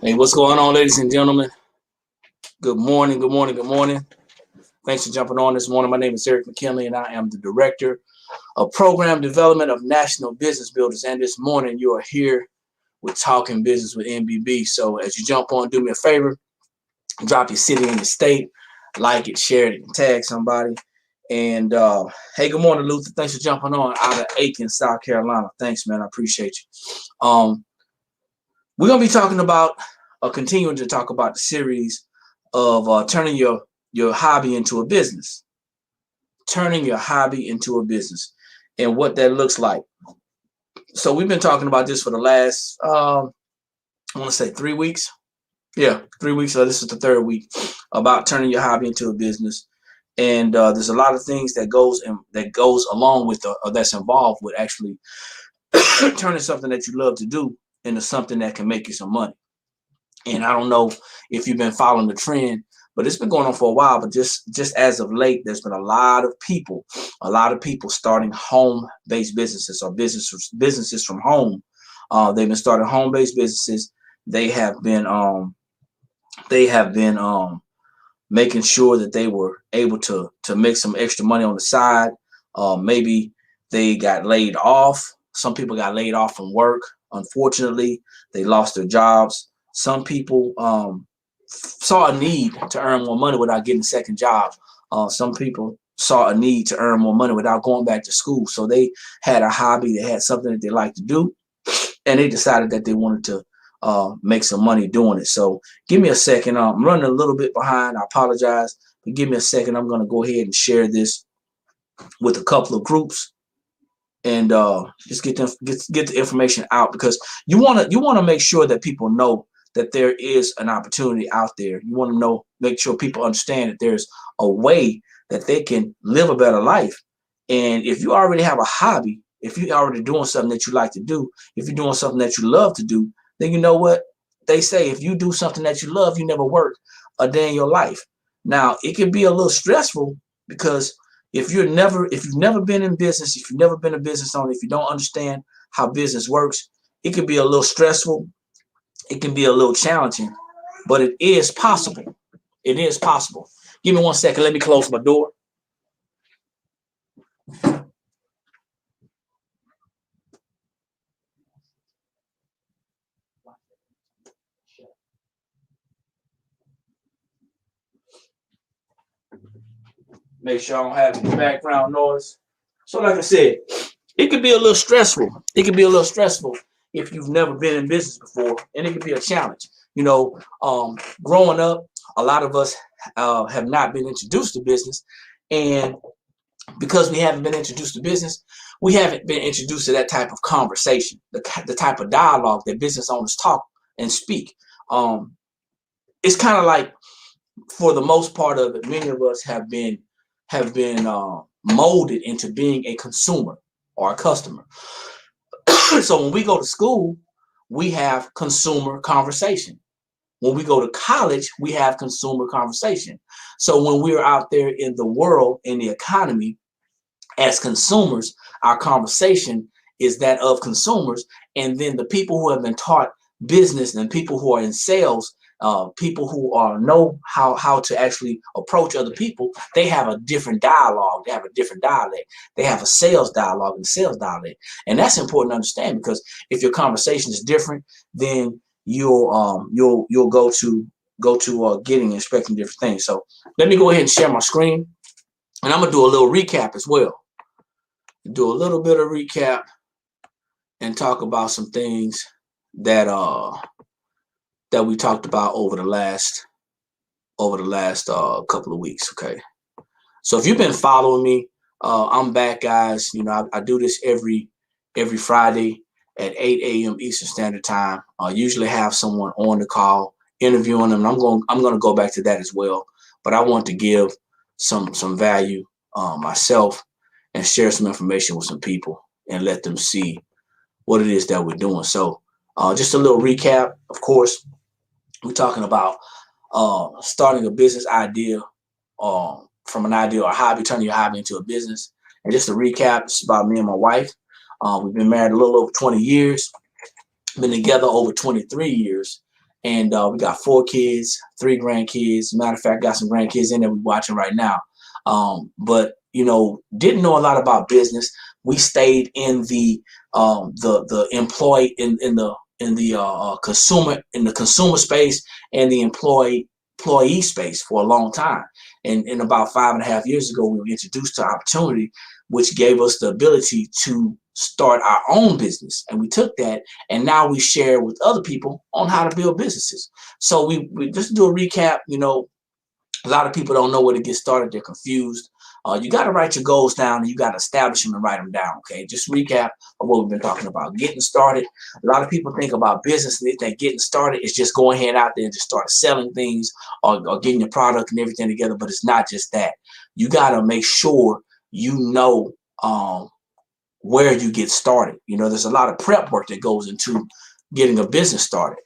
Hey, what's going on, ladies and gentlemen? Good morning, good morning, good morning. Thanks for jumping on this morning. My name is Eric McKinley, and I am the Director of Program Development of National Business Builders. And this morning, you are here with Talking Business with NBB. So as you jump on, do me a favor, drop your city and your state, like it, share it, and tag somebody. And hey, good morning, Luther. Thanks for jumping on out of Aiken, South Carolina. Thanks, man. I appreciate you. We're going to be talking about, continuing to talk about the series of turning your hobby into a business. Turning your hobby into a business and what that looks like. So we've been talking about this for the last, I want to say 3 weeks. Yeah, 3 weeks. So this is the third week about turning your hobby into a business. And there's a lot of things that goes along with, or that's involved with actually turning something that you love to do into something that can make you some money. And I don't know if you've been following the trend, but it's been going on for a while. But just as of late, there's been a lot of people starting home-based businesses or businesses from home. They've been starting home-based businesses. They have been making sure that they were able to make some extra money on the side. Maybe they got laid off. Some people got laid off from work. Unfortunately, they lost their jobs. Some people saw a need to earn more money without getting a second job. Some people saw a need to earn more money without going back to school. So they had a hobby. They had something that they liked to do, and they decided that they wanted to make some money doing it. So give me a second. I'm running a little bit behind. I apologize, but give me a second. I'm going to go ahead and share this with a couple of groups. And just get the information out, because you want to make sure that people know that there is an opportunity out there. You want to make sure people understand that there's a way that they can live a better life. And if you already have a hobby, if you're already doing something that you like to do, if you're doing something that you love to do, then you know what they say: if you do something that you love, you never work a day in your life. Now, it can be a little stressful, because if you've never been in business, if you've never been a business owner, if you don't understand how business works, it can be a little stressful. It can be a little challenging, but it is possible. It is possible. Give me 1 second. Let me close my door. Make sure I don't have any background noise. So like I said, it could be a little stressful. It could be a little stressful if you've never been in business before, and it could be a challenge. You know, growing up, a lot of us have not been introduced to business, and because we haven't been introduced to business, we haven't been introduced to that type of conversation, the type of dialogue that business owners talk and speak. It's kind of like, for the most part of it, many of us have been molded into being a consumer or a customer. So when we go to school, we have consumer conversation. When we go to college, we have consumer conversation. So when we're out there in the world, in the economy, as consumers, our conversation is that of consumers. And then the people who have been taught business and people who are in sales, people who know how to actually approach other people, they have a different dialogue. They have a different dialect. They have a sales dialogue and sales dialect. And that's important to understand, because if your conversation is different, then you'll go to getting and inspecting different things. So let me go ahead and share my screen, and I'm gonna do a little recap as well. Do a little bit of recap and talk about some things that that we talked about over the last couple of weeks. Okay, so if you've been following me, I'm back, guys. You know, I do this every Friday at 8 a.m. Eastern Standard Time. I usually have someone on the call interviewing them. I'm going to go back to that as well. But I want to give some value myself and share some information with some people and let them see what it is that we're doing. So just a little recap. Of course, we're talking about starting a business idea, from an idea or a hobby, turning your hobby into a business. And just to recap, it's about me and my wife. We've been married a little over 20 years, been together over 23 years, and we got 4 kids, 3 grandkids. Matter of fact, got some grandkids in there we're watching right now. But you know, didn't know a lot about business. We stayed in the employee in the consumer space and the employee space for a long time. And about 5.5 years ago, we were introduced to opportunity, which gave us the ability to start our own business. And we took that, and now we share with other people on how to build businesses. So we just do a recap. You know, a lot of people don't know where to get started. They're confused. You got to write your goals down, and you got to establish them and write them down. Okay, just recap of what we've been talking about. Getting started. A lot of people think about business and they think getting started is just going ahead out there and just start selling things or getting your product and everything together. But it's not just that. You got to make sure you know where you get started. You know, there's a lot of prep work that goes into getting a business started.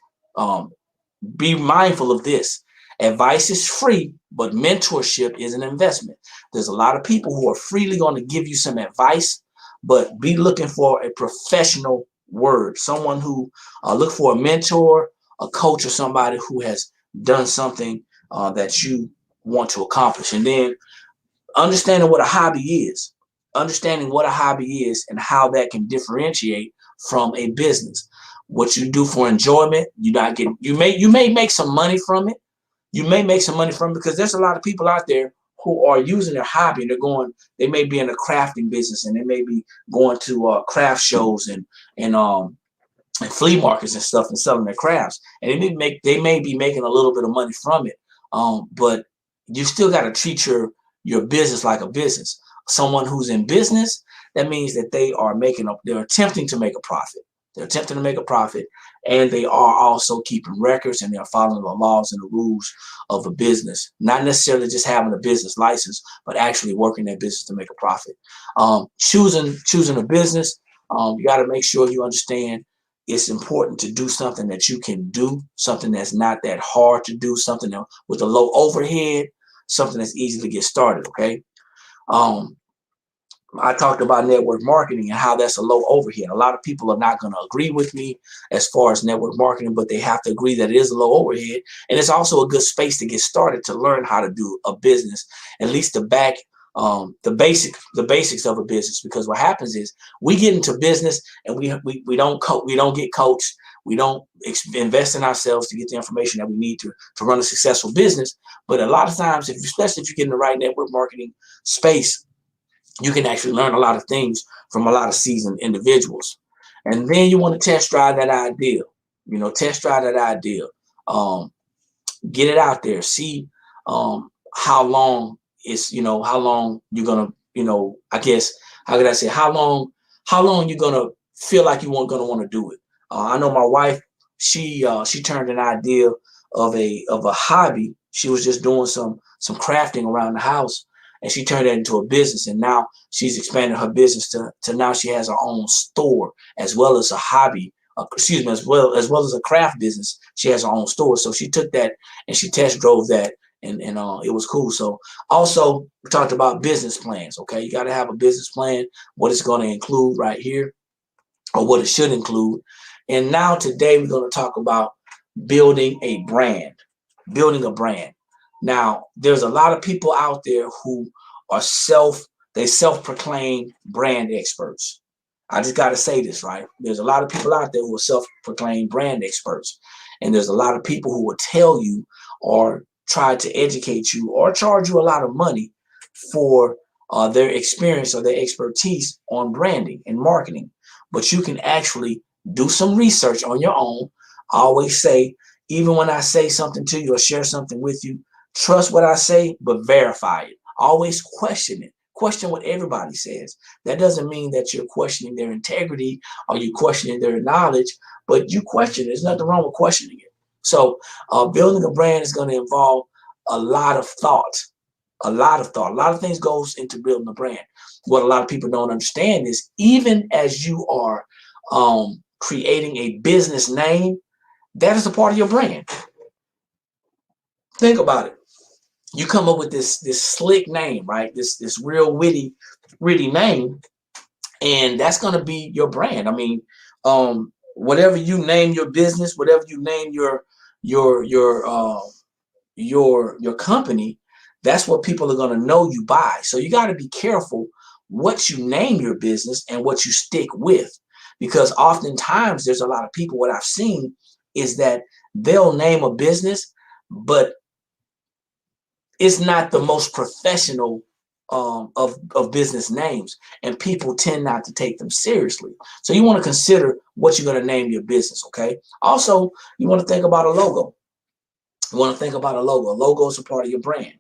Be mindful of this. Advice is free, but mentorship is an investment. There's a lot of people who are freely going to give you some advice, but be looking for a professional word. Someone who look for a mentor, a coach, or somebody who has done something that you want to accomplish. And then understanding what a hobby is. Understanding what a hobby is and how that can differentiate from a business. What you do for enjoyment, you may make some money from it. You may make some money from it because there's a lot of people out there who are using their hobby. They may be in a crafting business, and they may be going to craft shows and flea markets and stuff and selling their crafts. And they may be making a little bit of money from it. But you still got to treat your business like a business. Someone who's in business, that means that they're attempting to make a profit. They're attempting to make a profit, and they are also keeping records, and they're following the laws and the rules of a business. Not necessarily just having a business license, but actually working that business to make a profit. Choosing a business, you got to make sure you understand it's important to do something that you can do, something that's not that hard to do, something with a low overhead, something that's easy to get started. Okay. I talked about network marketing and how that's a low overhead. A lot of people are not going to agree with me as far as network marketing, but they have to agree that it is a low overhead. And it's also a good space to get started to learn how to do a business, at least the basics of a business. Because what happens is we get into business and we don't get coached. We don't invest in ourselves to get the information that we need to run a successful business. But a lot of times, especially if you get in the right network marketing space, you can actually learn a lot of things from a lot of seasoned individuals. And then you want to test drive that idea. Test drive that idea. Get it out there. See how long you're gonna, I guess, how could I say, how long you're gonna feel like you gonna want to do it. I know my wife, she turned an idea of a hobby. She was just doing some crafting around the house, and she turned it into a business. And now she's expanded her business to now she has her own store as well as a hobby. As well as a craft business. She has her own store. So she took that and she test drove that, and it was cool. So also we talked about business plans. Okay, you got to have a business plan, what it's going to include right here, or what it should include. And now today we're going to talk about building a brand. Now, there's a lot of people out there who are self-proclaimed brand experts. I just got to say this, right? There's a lot of people out there who are self-proclaimed brand experts. And there's a lot of people who will tell you or try to educate you or charge you a lot of money for their experience or their expertise on branding and marketing. But you can actually do some research on your own. I always say, even when I say something to you or share something with you, trust what I say, but verify it. Always question it. Question what everybody says. That doesn't mean that you're questioning their integrity or you're questioning their knowledge, but you question it. There's nothing wrong with questioning it. So building a brand is going to involve a lot of thought. A lot of thought. A lot of things goes into building a brand. What a lot of people don't understand is even as you are creating a business name, that is a part of your brand. Think about it. You come up with this slick name, right? This real witty name, and that's going to be your brand. I mean, whatever you name your business, whatever you name your company, that's what people are going to know you by. So you got to be careful what you name your business and what you stick with, because oftentimes there's a lot of people, what I've seen is that they'll name a business, but it's not the most professional of business names, and people tend not to take them seriously. So you want to consider what you're going to name your business, okay? Also, you want to think about a logo. You want to think about a logo. A logo is a part of your brand.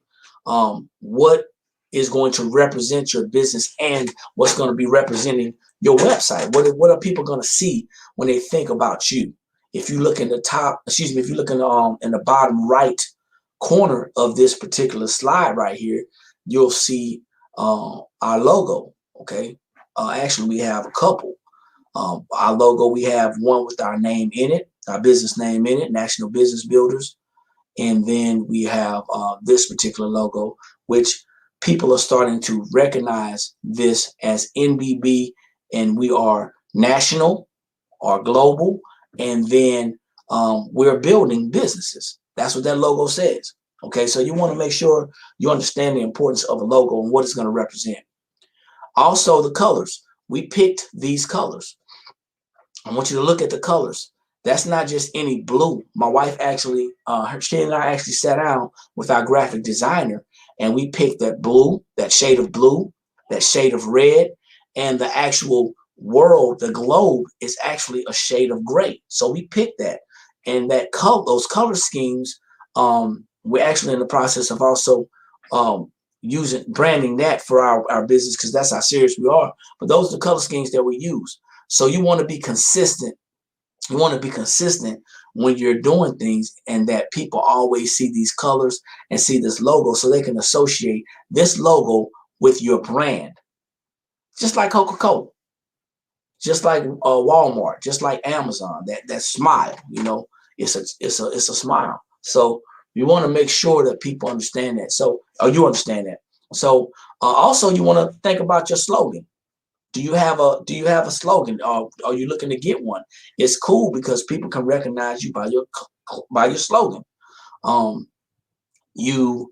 What is going to represent your business and what's going to be representing your website? What are people going to see when they think about you? If you look in the top, excuse me, if you look in the bottom right corner of this particular slide right here, you'll see our logo. Okay, actually we have a couple. Our logo, we have one with our name in it, our business name in it, National Business Builders. And then we have this particular logo, which people are starting to recognize this as NBB, and we are national or global, and then we're building businesses. That's what that logo says. Okay, so you want to make sure you understand the importance of a logo and what it's going to represent. Also, the colors. We picked these colors. I want you to look at the colors. That's not just any blue. My wife actually, she and I actually sat down with our graphic designer, and we picked that blue, that shade of blue, that shade of red, and the actual world, the globe, is actually a shade of gray. So we picked that, and that color, those color schemes, we're actually in the process of also branding that for our business, because that's how serious we are. But those are the color schemes that we use. So you want to be consistent. You want to be consistent when you're doing things, and that people always see these colors and see this logo, so they can associate this logo with your brand. Just like Coca-Cola, just like Walmart, just like Amazon. That smile, you know, it's a smile. So you want to make sure that people understand that. So, or you understand that. So also you want to think about your slogan. Do you have a slogan? Or are you looking to get one? It's cool because people can recognize you by your slogan. You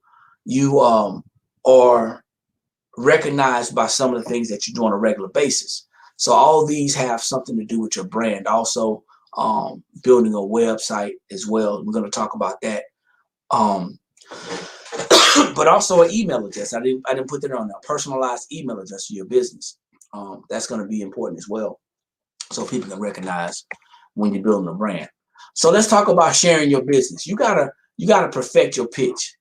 are recognized by some of the things that you do on a regular basis. So all these have something to do with your brand. Also, building a website as well. We're going to talk about that. But also an email address. I didn't put that on there. Personalized email address for your business. That's going to be important as well, so people can recognize when you're building a brand. So let's talk about sharing your business. You gotta perfect your pitch.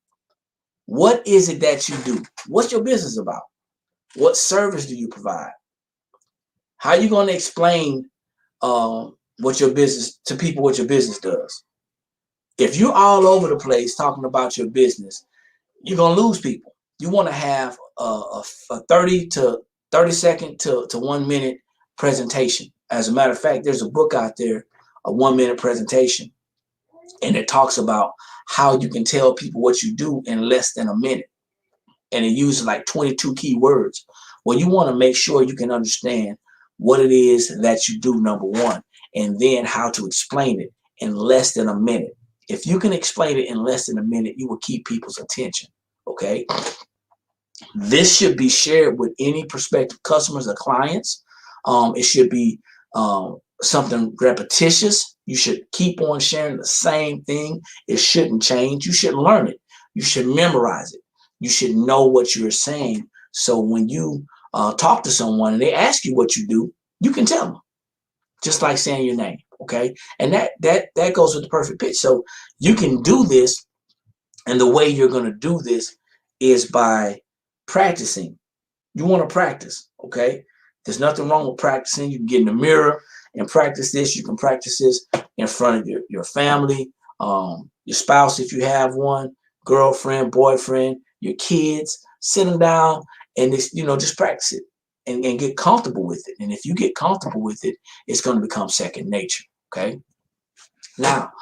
What is it that you do? What's your business about? What service do you provide? How are you going to explain what your business to people? What your business does? If you're all over the place talking about your business, you're going to lose people. You want to have a 30 second to 1 minute presentation. As a matter of fact, there's a book out there, a 1 minute presentation, and it talks about how you can tell people what you do in less than a minute. And it uses like 22 key words. Well, you want to make sure you can understand what it is that you do, number one, and then how to explain it in less than a minute. If you can explain it in less than a minute, you will keep people's attention. Okay. This should be shared with any prospective customers or clients. It should be something repetitious. You should keep on sharing the same thing. It shouldn't change. You should learn it. You should memorize it. You should know what you're saying. So when you talk to someone and they ask you what you do, you can tell them, just like saying your name. Okay, and that goes with the perfect pitch. So you can do this, and the way you're going to do this is by practicing. You want to practice. Okay, there's nothing wrong with practicing. You can get in the mirror and practice this. You can practice this in front of your family, your spouse if you have one, girlfriend, boyfriend, your kids. Sit them down and just practice it and get comfortable with it. And if you get comfortable with it, it's going to become second nature. Okay. Now,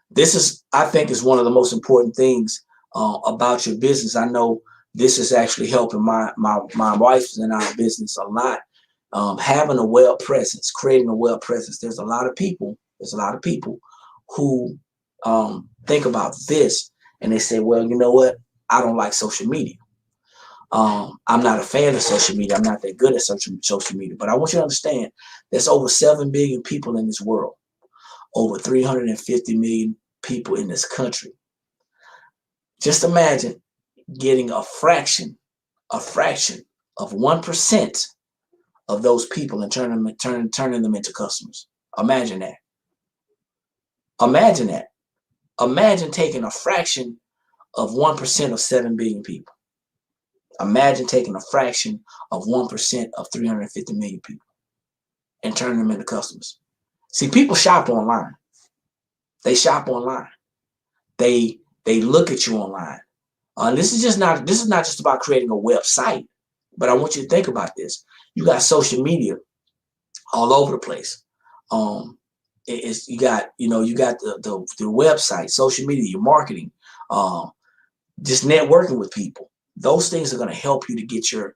this is, I think, is one of the most important things about your business. I know this is actually helping my wife and our business a lot. Having a web presence, creating a web presence. There's a lot of people who think about this and they say, well, you know what? I don't like social media. I'm not a fan of social media. I'm not that good at social media. But I want you to understand there's over 7 billion people in this world, over 350 million people in this country. Just imagine getting a fraction of 1% of those people and turning them into customers. Imagine that. Imagine that. Imagine taking a fraction of 1% of 7 billion people. Imagine taking a fraction of 1% of 350 million people and turning them into customers. See, people shop online. They shop online. They look at you online. This is not just about creating a website, but I want you to think about this. You got social media all over the place. You got the website, social media, your marketing, just networking with people. Those things are going to help you to get your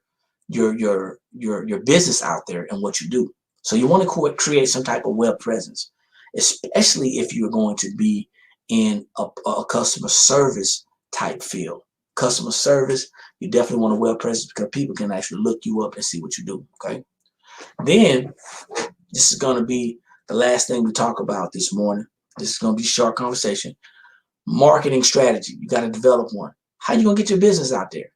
business out there and what you do. So you want to create some type of web presence, especially if you're going to be in a customer service type field. Customer service, you definitely want a web presence because people can actually look you up and see what you do. Okay. Then this is going to be the last thing we talk about this morning. This is going to be a short conversation. Marketing strategy. You got to develop one. How are you going to get your business out there?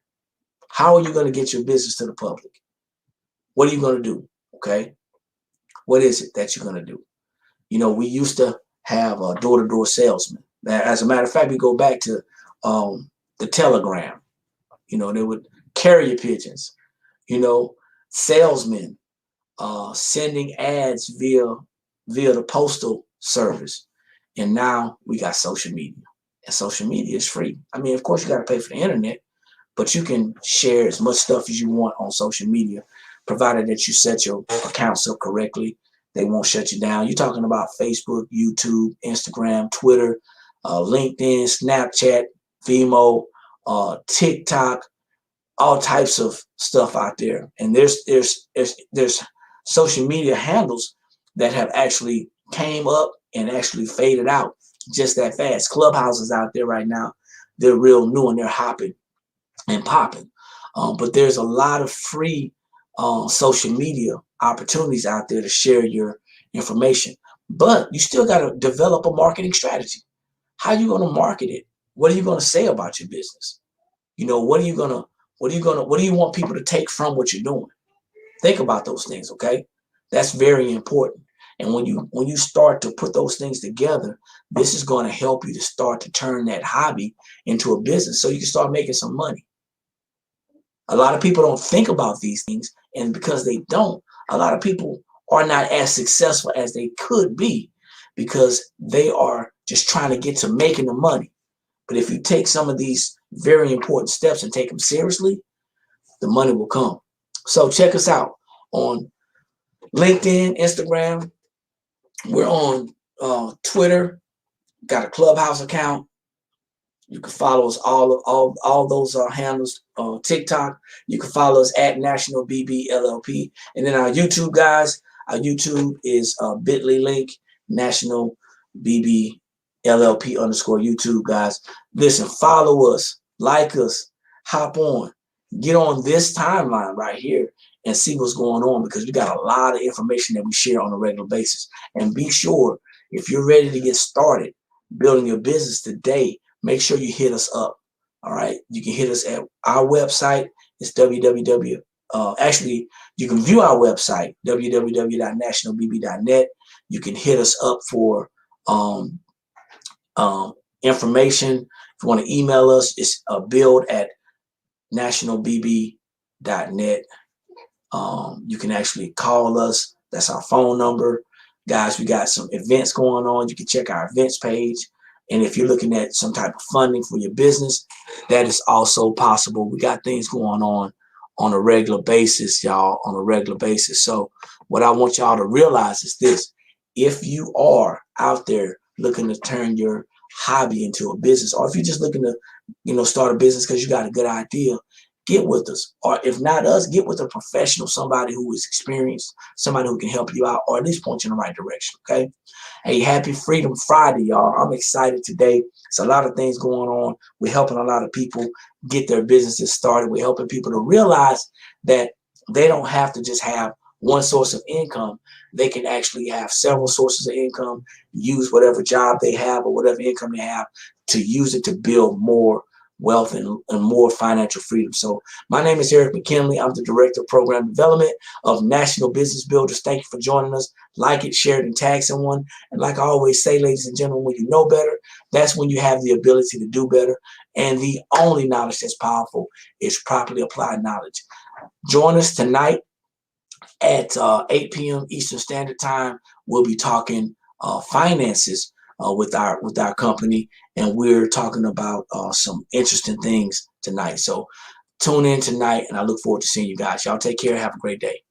How are you going to get your business to the public? What are you going to do? Okay. What is it that you're going to do? We used to have a door-to-door salesman. As a matter of fact, we go back to the telegram. They would carrier pigeons, salesmen sending ads via the postal service. And now we got social media. And social media is free. I mean, of course, you got to pay for the internet, but you can share as much stuff as you want on social media, provided that you set your accounts up correctly. They won't shut you down. You're talking about Facebook, YouTube, Instagram, Twitter, LinkedIn, Snapchat, Vimeo, TikTok, all types of stuff out there. And there's social media handles that have actually came up and actually faded out just that fast. Clubhouses out there right now, they're real new and they're hopping and popping. But there's a lot of free social media opportunities out there to share your information. But you still got to develop a marketing strategy. How are you going to market it? What are you going to say about your business? What do you want people to take from what you're doing? Think about those things, okay? That's very important. And when you start to put those things together, this is going to help you to start to turn that hobby into a business so you can start making some money. A lot of people don't think about these things, and because they don't, a lot of people are not as successful as they could be because they are just trying to get to making the money. But if you take some of these very important steps and take them seriously, the money will come. So check us out on LinkedIn, Instagram. We're on Twitter. Got a Clubhouse account. You can follow us all those handles. TikTok. You can follow us at National BB LLP. And then our YouTube guys. Our YouTube is bit.ly link National BB LLP _ YouTube guys. Listen, follow us, like us, hop on. get on this timeline right here and see what's going on, because we got a lot of information that we share on a regular basis. And be sure, if you're ready to get started building your business today, make sure you hit us up. All right. You can hit us at our website. It's www. Actually, you can view our website, www.nationalbb.net. You can hit us up for information. If you want to email us, it's build@nationalbb.net. You can actually call us. That's our phone number. Guys, we got some events going on. You can check our events page. And if you're looking at some type of funding for your business, that is also possible. We got things going on a regular basis, y'all, on a regular basis. So what I want y'all to realize is this: if you are out there looking to turn your hobby into a business, or if you're just looking to, start a business because you got a good idea, get with us. Or if not us, get with a professional, somebody who is experienced, somebody who can help you out, or at least point you in the right direction. Okay. Hey, happy Freedom Friday, y'all. I'm excited today. It's a lot of things going on. We're helping a lot of people get their businesses started. We're helping people to realize that they don't have to just have one source of income. They can actually have several sources of income, use whatever job they have or whatever income they have to use it to build more wealth and more financial freedom. So my name is Eric McKinley. I'm the Director of Program Development of National Business Builders. Thank you for joining us. Like it, share it, and tag someone. And like I always say, ladies and gentlemen, when you know better, that's when you have the ability to do better. And the only knowledge that's powerful is properly applied knowledge. Join us tonight at 8 p.m. Eastern Standard Time. We'll be talking finances with our company, and we're talking about some interesting things tonight. So tune in tonight, and I look forward to seeing you guys. Y'all take care. Have a great day.